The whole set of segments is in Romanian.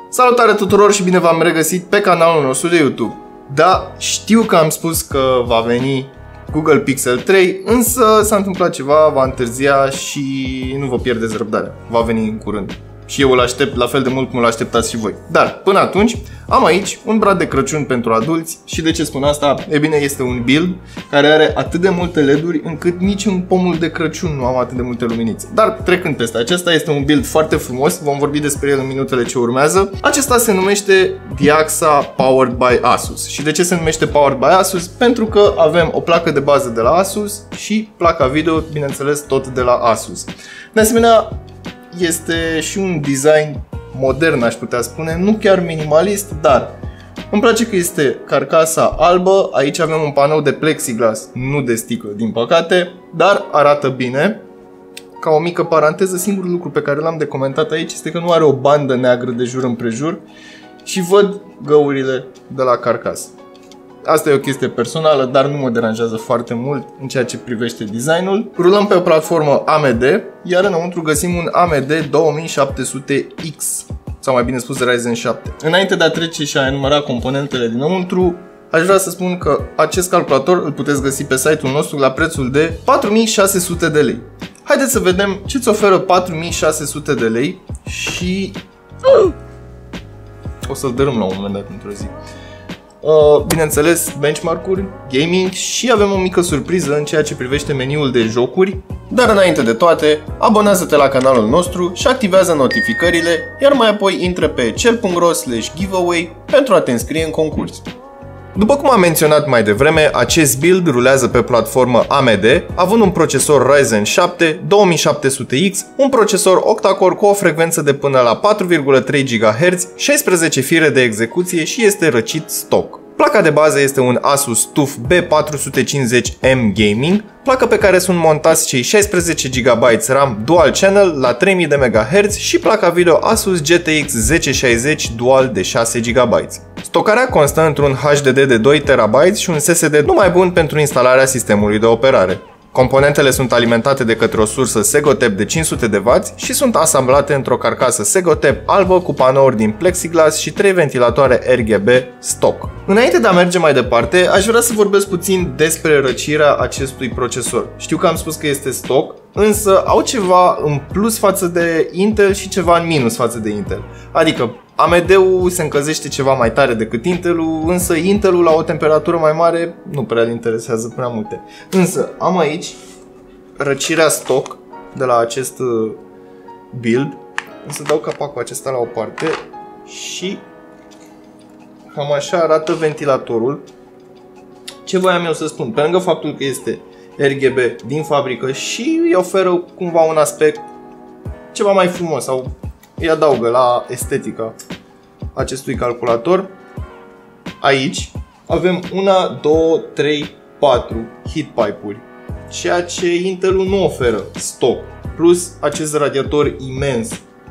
Salutare tuturor și bine v-am regăsit pe canalul nostru de YouTube. Da, știu că am spus că va veni Google Pixel 3, însă s-a întâmplat ceva, va întârzia și nu vă pierdeți răbdarea. Va veni în curând. Și eu îl aștept la fel de mult cum îl așteptați și voi. Dar, până atunci, am aici un brad de Crăciun pentru adulți. Și de ce spun asta? E bine, este un build care are atât de multe LED-uri încât nici în pomul de Crăciun nu am atât de multe luminițe. Dar, trecând peste acesta, este un build foarte frumos. Vom vorbi despre el în minutele ce urmează. Acesta se numește Diaxa Powered by Asus. Și de ce se numește Powered by Asus? Pentru că avem o placă de bază de la Asus și placa video, bineînțeles, tot de la Asus. De asemenea, este și un design modern, aș putea spune, nu chiar minimalist, dar îmi place că este carcasa albă, aici avem un panou de plexiglas, nu de sticlă, din păcate, dar arată bine. Ca o mică paranteză, singurul lucru pe care l-am de comentat aici este că nu are o bandă neagră de jur împrejur și văd găurile de la carcasă. Asta e o chestie personală, dar nu mă deranjează foarte mult în ceea ce privește designul. Rulăm pe o platformă AMD, iar înăuntru găsim un AMD 2700X, sau mai bine spus Ryzen 7. Înainte de a trece și a enumera componentele dinăuntru, aș vrea să spun că acest calculator îl puteți găsi pe site-ul nostru la prețul de 4600 de lei. Haideți să vedem ce îți oferă 4600 de lei și o să-l dărâm la un moment dat într-o zi. Bineînțeles, benchmark-uri, gaming și avem o mică surpriză în ceea ce privește meniul de jocuri. Dar înainte de toate, abonează-te la canalul nostru și activează notificările, iar mai apoi intră pe cel.ro/giveaway pentru a te înscrie în concurs. După cum am menționat mai devreme, acest build rulează pe platformă AMD, având un procesor Ryzen 7 2700X, un procesor octa-core cu o frecvență de până la 4,3 GHz, 16 fire de execuție și este răcit stock. Placa de bază este un Asus TUF B450M Gaming, placă pe care sunt montați cei 16 GB RAM Dual Channel la 3000 de MHz și placa video Asus GTX 1060 Dual de 6 GB. Stocarea constă într-un HDD de 2 TB și un SSD numai bun pentru instalarea sistemului de operare. Componentele sunt alimentate de către o sursă Segotep de 500 de W și sunt asamblate într-o carcasă Segotep albă cu panouri din plexiglas și 3 ventilatoare RGB stock. Înainte de a merge mai departe, aș vrea să vorbesc puțin despre răcirea acestui procesor. Știu că am spus că este stock, însă au ceva în plus față de Intel și ceva în minus față de Intel. Adică AMD-ul se încălzește ceva mai tare decât Intel-ul, însă Intel-ul la o temperatură mai mare nu prea îl interesează prea multe. Însă am aici răcirea stock de la acest build. O să dau capacul acesta la o parte și cam așa arată ventilatorul. Ce voiam eu să spun? Pe lângă faptul că este RGB din fabrică și îi oferă cumva un aspect ceva mai frumos sau îi adaugă la estetica acestui calculator. Aici avem 1, 2, 3, 4 heat pipe-uri, ceea ce Intel-ul nu oferă stock, plus acest radiator imens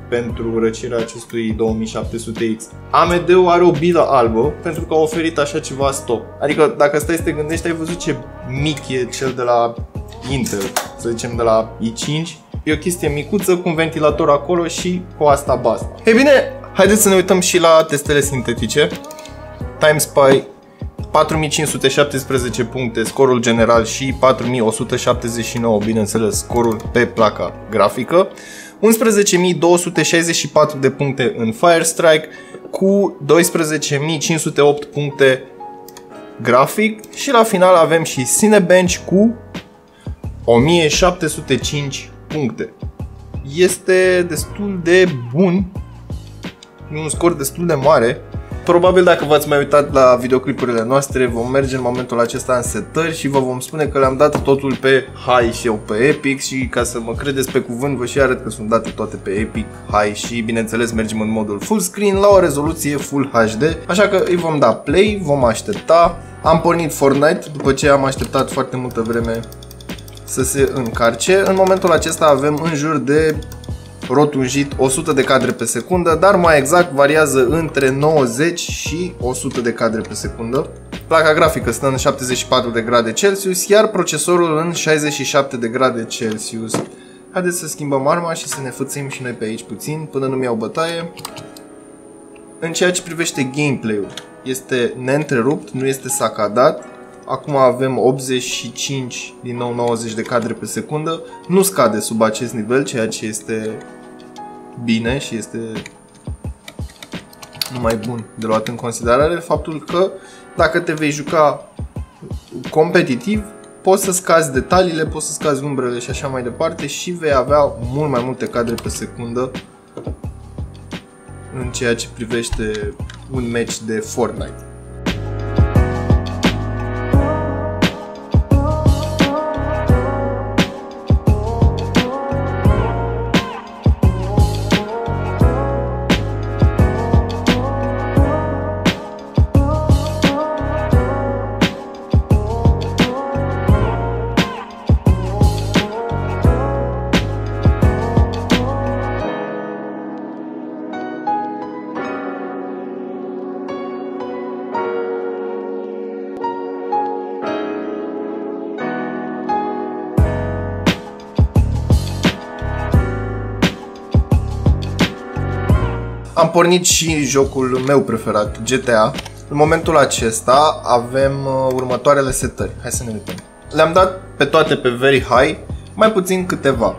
pentru răcirea acestui 2700X. AMD-ul are o bilă albă pentru că a oferit așa ceva stock. Adică dacă stai să te gândești, ai văzut ce mic e cel de la Intel, să zicem de la i5. E o chestie micuță cu un ventilator acolo și cu asta basta. Ei bine, haideți să ne uităm și la testele sintetice. TimeSpy 4517 puncte, scorul general, și 4179, bineînțeles, scorul pe placa grafică. 11264 de puncte în Firestrike cu 12508 puncte grafic și la final avem și Cinebench cu 1705 puncte. Este destul de bun, un scor destul de mare. Probabil dacă v-ați mai uitat la videoclipurile noastre, vom merge în momentul acesta în setări și vă vom spune că le-am dat totul pe High și eu pe Epic și ca să mă credeți pe cuvânt vă și arăt că sunt date toate pe Epic, High și bineînțeles mergem în modul full screen la o rezoluție Full HD, așa că îi vom da play, vom aștepta. Am pornit Fortnite după ce am așteptat foarte multă vreme să se încarce. În momentul acesta avem în jur de rotunjit 100 de cadre pe secundă, dar mai exact variază între 90 și 100 de cadre pe secundă. Placa grafică stă în 74 de grade Celsius, iar procesorul în 67 de grade Celsius. Haideți să schimbăm arma și să ne fățim și noi pe aici puțin, până nu-mi iau bătaie. În ceea ce privește gameplay-ul, este neîntrerupt, nu este sacadat. Acum avem 85, din nou 90 de cadre pe secundă. Nu scade sub acest nivel, ceea ce este bine și este numai bun de luat în considerare. Faptul că dacă te vei juca competitiv, poți să scazi detaliile, poți să scazi umbrele și așa mai departe și vei avea mult mai multe cadre pe secundă în ceea ce privește un match de Fortnite. Am pornit și jocul meu preferat, GTA. În momentul acesta avem următoarele setări. Hai să ne uităm. Le-am dat pe toate pe Very High, mai puțin câteva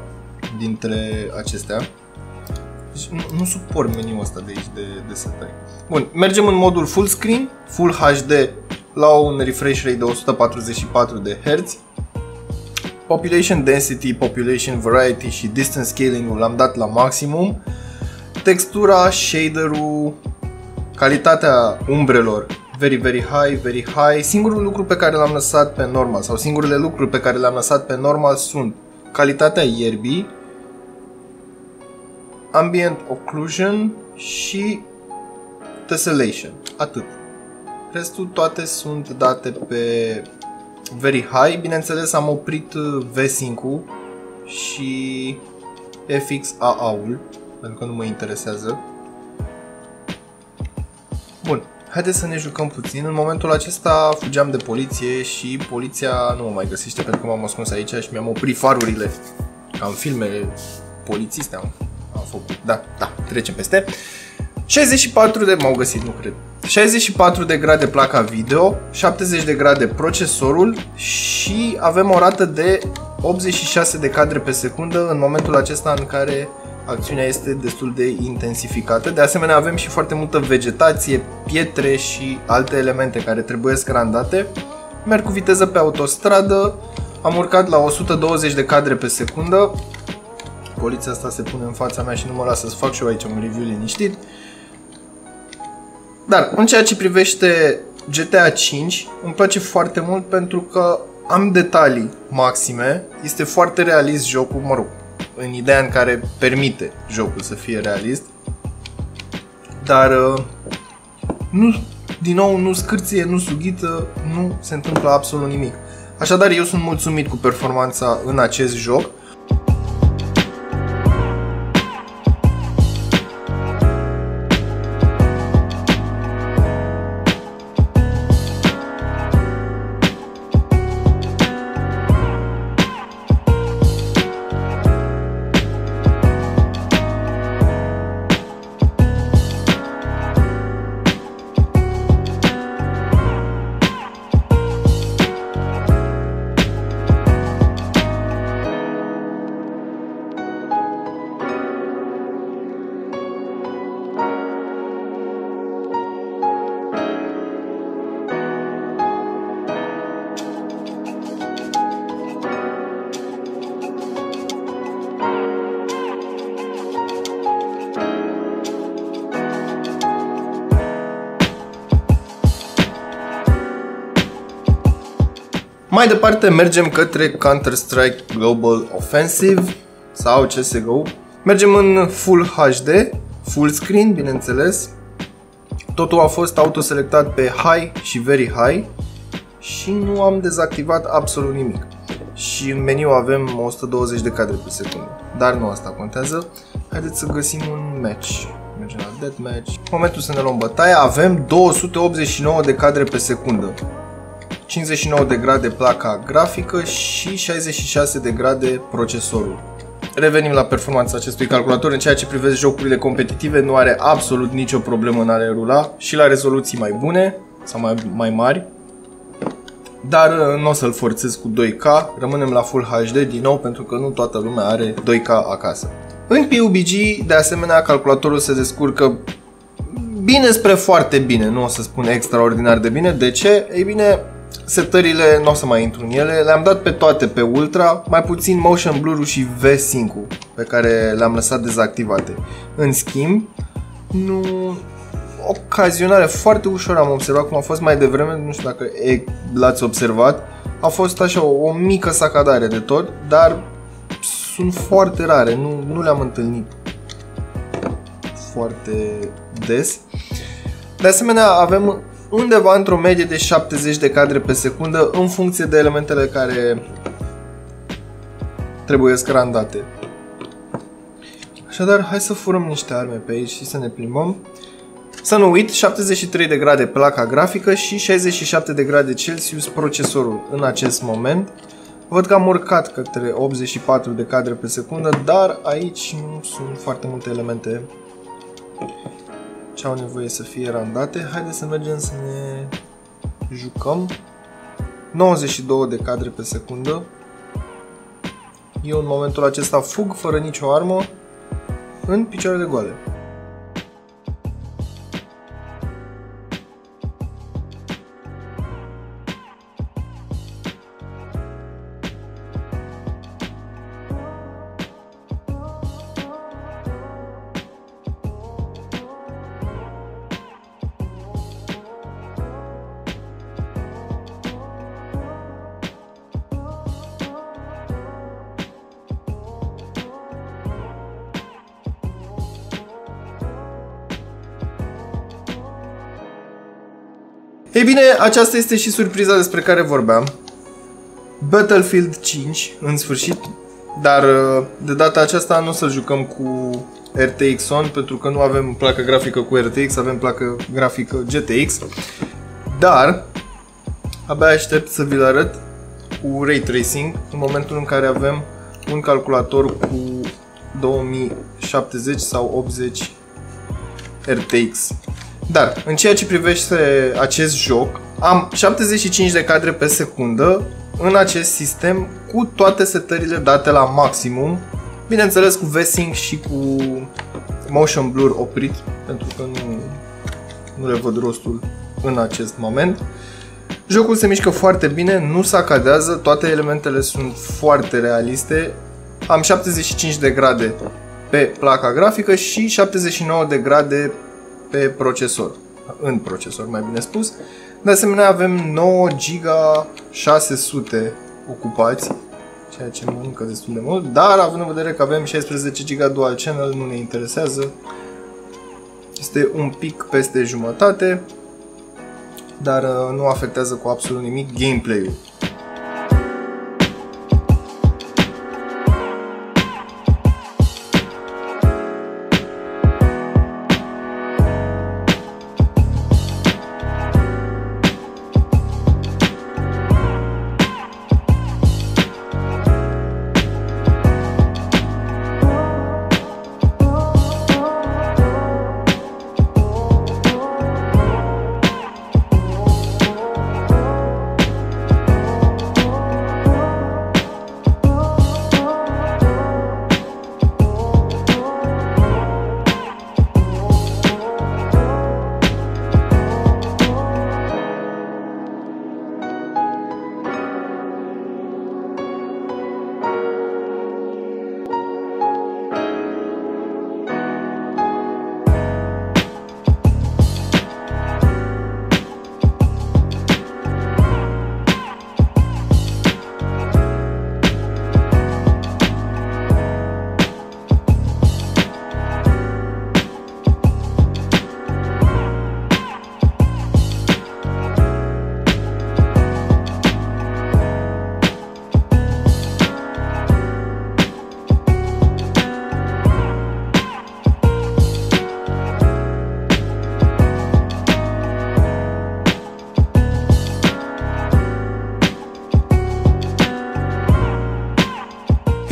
dintre acestea. Deci nu suport meniul ăsta de aici de setări. Bun, mergem în modul full screen, full HD la un refresh rate de 144 de Hz. Population density, population variety și distance scaling-ul l-am dat la maximum. Textura, shader-ul, calitatea umbrelor, very high. Singurul lucru pe care l-am lăsat pe normal sau singurele lucruri pe care le-am lăsat pe normal sunt calitatea ierbii, ambient occlusion și tessellation. Atât. Restul toate sunt date pe very high. Bineînțeles am oprit V-Sync-ul și FXAA-ul pentru că nu mă interesează. Bun, haideți să ne jucăm puțin. În momentul acesta fugeam de poliție și poliția nu mă mai găsește pentru că m-am ascuns aici și mi-am oprit farurile. Ca în filmele polițiste am făcut. Da, trecem peste. 64 de... m-au găsit, nu cred. 64 de grade placa video, 70 de grade procesorul și avem o rată de 86 de cadre pe secundă în momentul acesta în care acțiunea este destul de intensificată. De asemenea avem și foarte multă vegetație, pietre și alte elemente care trebuie randate. Merg cu viteză pe autostradă, am urcat la 120 de cadre pe secundă. Poliția asta se pune în fața mea și nu mă lasă să fac și eu aici un review liniștit. Dar în ceea ce privește GTA 5 îmi place foarte mult pentru că am detalii maxime, este foarte realist jocul, mă rog, în ideea în care permite jocul să fie realist, dar din nou nu scârție, nu sughiță, nu se întâmplă absolut nimic. Așadar eu sunt mulțumit cu performanța în acest joc. Mai departe mergem către Counter-Strike Global Offensive sau CSGO. Mergem în Full HD, Full Screen, bineînțeles. Totul a fost autoselectat pe High și Very High și nu am dezactivat absolut nimic. Și în meniu avem 120 de cadre pe secundă, dar nu asta contează. Haideți să găsim un match. Mergem la Deathmatch. În momentul să ne luăm bătaia avem 289 de cadre pe secundă. 59 de grade placa grafică și 66 de grade procesorul. revenim la performanța acestui calculator. În ceea ce privește jocurile competitive, nu are absolut nicio problemă în a le rula și la rezoluții mai bune sau mai mari. Dar nu o să-l forțez cu 2K, rămânem la Full HD din nou pentru că nu toată lumea are 2K acasă. În PUBG, de asemenea, calculatorul se descurcă bine spre foarte bine, nu o să spun extraordinar de bine. De ce? Ei bine, setările nu o să mai intru în ele, le-am dat pe toate pe Ultra, mai puțin Motion Blur-ul și V-Sync-ul pe care le-am lăsat dezactivate. În schimb, ocazionare foarte ușor am observat, cum a fost mai devreme, nu știu dacă l-ați observat, a fost așa o mică sacadare de tot, dar sunt foarte rare, nu le-am întâlnit foarte des. De asemenea, avem undeva într-o medie de 70 de cadre pe secundă în funcție de elementele care trebuie randate. Așadar, hai să furăm niște arme pe aici și să ne plimbăm. Să nu uit, 73 de grade placa grafică și 67 de grade Celsius procesorul în acest moment. Văd că am urcat către 84 de cadre pe secundă, dar aici nu sunt foarte multe elemente ce au nevoie să fie randate. Haideți să mergem să ne jucăm. 92 de cadre pe secundă. Eu în momentul acesta fug fără nicio armă în picioare de goale. Ei bine, aceasta este și surpriza despre care vorbeam. Battlefield 5, în sfârșit, dar de data aceasta nu o să jucăm cu RTX On, pentru că nu avem placă grafică cu RTX, avem placă grafică GTX. Dar abia aștept să vi-l arăt cu Ray Tracing, în momentul în care avem un calculator cu 2070 sau 80 RTX. Dar, în ceea ce privește acest joc, am 75 de cadre pe secundă în acest sistem cu toate setările date la maximum. Bineînțeles cu V-Sync și cu Motion Blur oprit, pentru că nu le văd rostul în acest moment. Jocul se mișcă foarte bine, nu sacadează, toate elementele sunt foarte realiste. Am 75 de grade pe placa grafică și 79 de grade pe procesor, în procesor mai bine spus. De asemenea avem 9 GB 600 ocupați, ceea ce mănâncă destul de mult, dar având în vedere că avem 16 GB dual channel nu ne interesează. Este un pic peste jumătate, dar nu afectează cu absolut nimic gameplay-ul.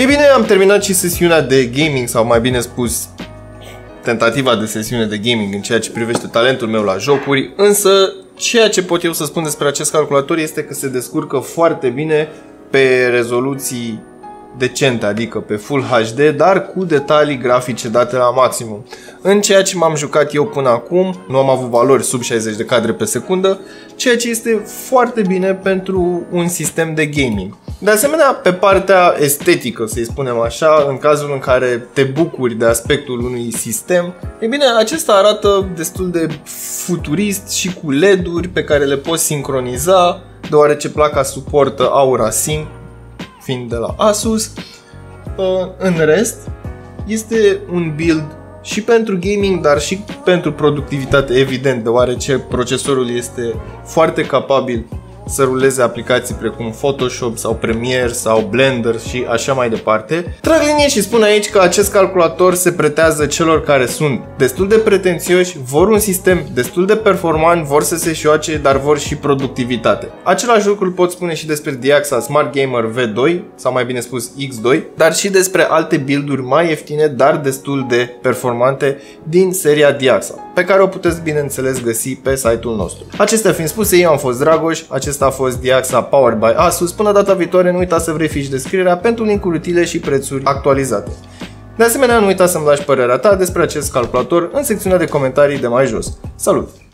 Ei bine, am terminat și sesiunea de gaming, sau mai bine spus tentativa de sesiune de gaming în ceea ce privește talentul meu la jocuri, însă ceea ce pot eu să spun despre acest calculator este că se descurcă foarte bine pe rezoluții decente, adică pe Full HD, dar cu detalii grafice date la maximum. În ceea ce m-am jucat eu până acum, nu am avut valori sub 60 de cadre pe secundă, ceea ce este foarte bine pentru un sistem de gaming. De asemenea, pe partea estetică, să-i spunem așa, în cazul în care te bucuri de aspectul unui sistem, e bine, acesta arată destul de futurist și cu LED-uri pe care le poți sincroniza, deoarece placa suportă Aura Sync, fiind de la Asus. În rest, este un build și pentru gaming, dar și pentru productivitate, evident, deoarece procesorul este foarte capabil să ruleze aplicații precum Photoshop sau Premiere sau Blender și așa mai departe. Trag linie și spun aici că acest calculator se pretează celor care sunt destul de pretențioși, vor un sistem destul de performant, vor să se șoace, dar vor și productivitate. Același lucru pot spune și despre Diaxa Smart Gamer V2, sau mai bine spus X2, dar și despre alte build-uri mai ieftine, dar destul de performante din seria Diaxa, pe care o puteți bineînțeles găsi pe site-ul nostru. Acestea fiind spuse, eu am fost Dragoș, acesta a fost Diaxa Powered by Asus. Până data viitoare, nu uita să verifici descrierea pentru link-uri utile și prețuri actualizate. De asemenea, nu uita să-mi lași părerea ta despre acest calculator în secțiunea de comentarii de mai jos. Salut!